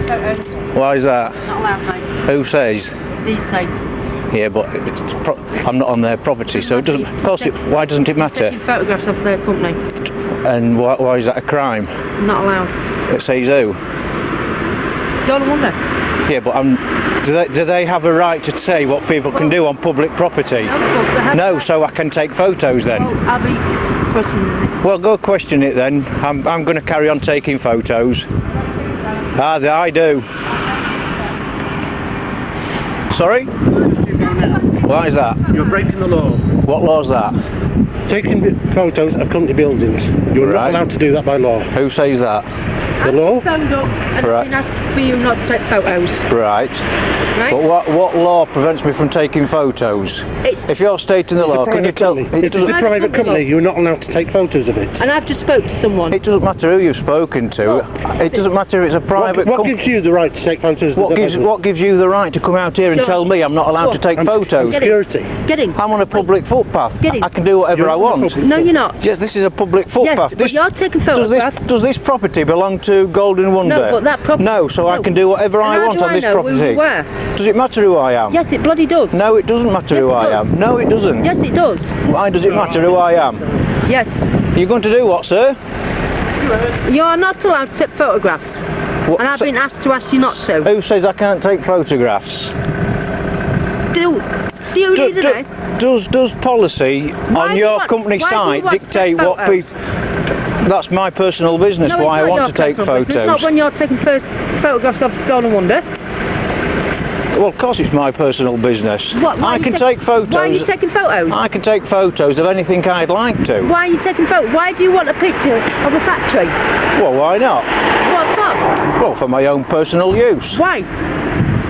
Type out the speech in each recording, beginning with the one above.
photos. Why is that? Not allowed, mate. Who says? These say. Yeah, but I'm not on their property, so it doesn't. Of course, why doesn't it matter? Taking photographs of their company. And why is that a crime? Not allowed. It says who? Don't wonder. Yeah, but do they have a right to say what people can do on public property? No, so I can take photos then. Well, I'll be questioning it. Well, go question it then. I'm going to carry on taking photos. I do. Sorry? Why is that? You're breaking the law. What law is that? Taking photos of company buildings. You're not allowed to do that by law. Who says that? The law? Stand up and Right. been asked for you not to take photos. Right. Right? But what law prevents me from taking photos? If you're stating the law, can you tell? If it's a private company, you're not allowed to take photos of it. And I've just spoke to someone. It doesn't matter who you've spoken to. It doesn't matter if it's a private What company. gives you the right to take photos? What gives you the right to come out here and tell me I'm not allowed to take photos? Security. Get in. I'm on a public footpath. Get in. I can do whatever I want. No, you're not. Yes, this is a public footpath. Yes, but you're taking photographs. Does this property belong to Golden Wonder? No, but that property... No, so I can do whatever I want on this property. Where? Does it matter who I am? Yes, it bloody does. No, it doesn't matter who I am. No, it doesn't. Yes, it does. Why does it matter who I am? Yes. You're going to do what, sir? You're not allowed to take photographs. What, And I've been asked to ask you not to. Who says I can't take photographs? Do you need to know? Does policy on your company site dictate what people... That's my personal business, No, why I it's not want your to take personal business. It's not photos. when you're taking first photographs of Golden Wonder. Well, of course it's my personal business. What, I can take photos. Why are you taking photos? I can take photos of anything I'd like to. Why are you taking photos? Why do you want a picture of a factory? Well, why not? What for? Well, for my own personal use. Why?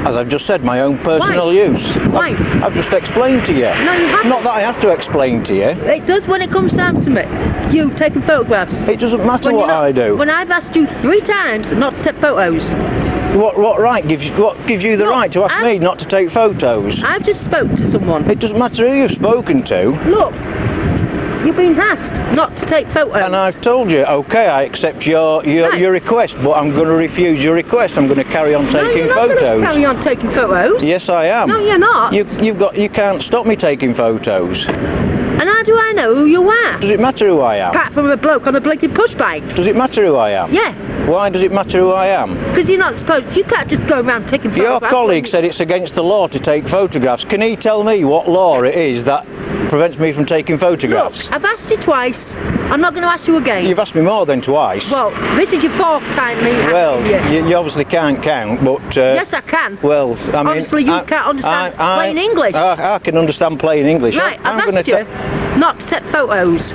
As I've just said, my own personal use. Why? I've just explained to you. No, you haven't. Not that I have to explain to you. It does when it comes down to it. You taking photographs. It doesn't matter what I do. When I've asked you 3 times not to take photos. What right gives you the right to ask me not to take photos? I've just spoke to someone. It doesn't matter who you've spoken to. Look, you've been asked not to take photos. And I've told you, okay, I accept your request, but I'm going to refuse your request. I'm going to carry on taking No, you're not photos. going to carry on taking photos. Yes, I am. No, you're not. You can't stop me taking photos. And how do I know who you are? Does it matter who I am? Apart from a bloke on a blinking push bike. Does it matter who I am? Yeah. Why does it matter who I am? Because you're not supposed. You can't just go around taking photographs. Your colleague said it's against the law to take photographs. Can he tell me what law it is that prevents me from taking photographs? Look, I've asked you twice. I'm not going to ask you again. You've asked me more than twice. Well, this is your 4th time me asking you. You obviously can't count, but... yes, I can. Well, I mean... Honestly, you can't understand plain English. I can understand plain English. Right, I've asked you not to take photos.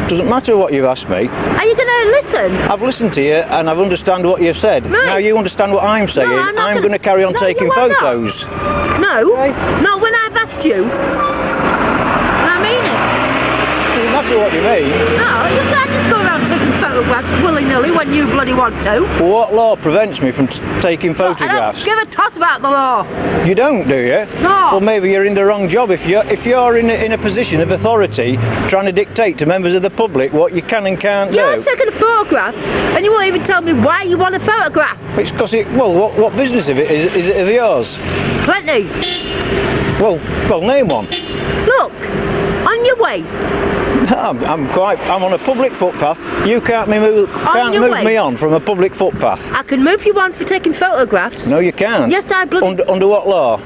Doesn't matter what you've asked me. Are you going to listen? I've listened to you and I've understand what you've said. Right. Now you understand what I'm saying. No, I'm going to carry on taking photos. No, not when I've asked you. And I mean it. Doesn't matter what you mean. No, you can't just go around taking photographs willy-nilly when you bloody want to. What law prevents me from taking photographs? I don't give a toss about the law. You don't, do you? No. Well, maybe you're in the wrong job. If you're in a position of authority, trying to dictate to members of the public what you can and can't You're do. taking a photograph, and you won't even tell me why you want a photograph. It's because what business of it is it of yours? Plenty. Well, name one. Look, on your way. I'm on a public footpath. You can't move me on from a public footpath. I can move you on for taking photographs. No, you can't. Yes, I bloody... Under what law?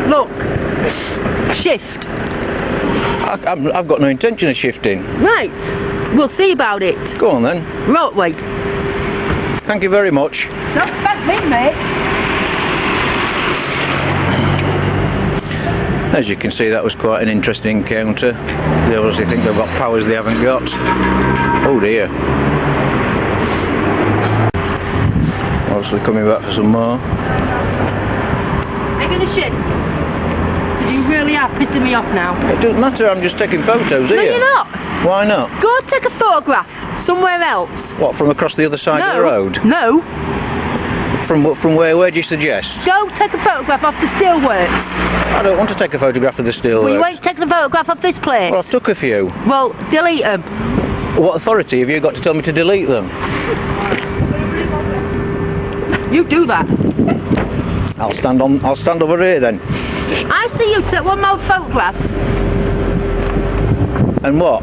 Look, shift. I've got no intention of shifting. Right, we'll see about it. Go on then. Right, wait. Thank you very much. Not thank me, mate. As you can see, that was quite an interesting encounter. They obviously think they've got powers they haven't got. Oh dear. Obviously coming back for some more. Are you going to shift? You really are pissing me off now. It doesn't matter, I'm just taking photos here. No, you're not. Why not? Go take a photograph somewhere else. What, from across the other side of the road? No. From where do you suggest? Go take a photograph of the steelworks. I don't want to take a photograph of the steelworks. Well, you ain't taking a photograph of this place. Well, I've took a few. Well, delete them. What authority have you got to tell me to delete them? You do that. I'll stand over here then. I see you take one more photograph. And what?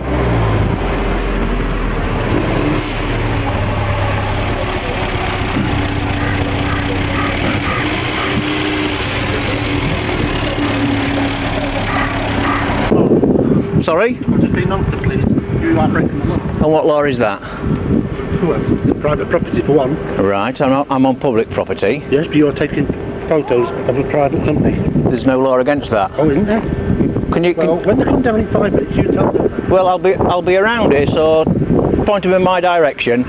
Sorry? I've just been on to the police. You are breaking the law. And what law is that? Well, private property for one. Right, I'm on public property. Yes, but you're taking photos of a private company. There's no law against that. Oh, isn't there? Can you? Well, when they come down in 5 minutes, you tell them. Well, I'll be around it, so point them in my direction.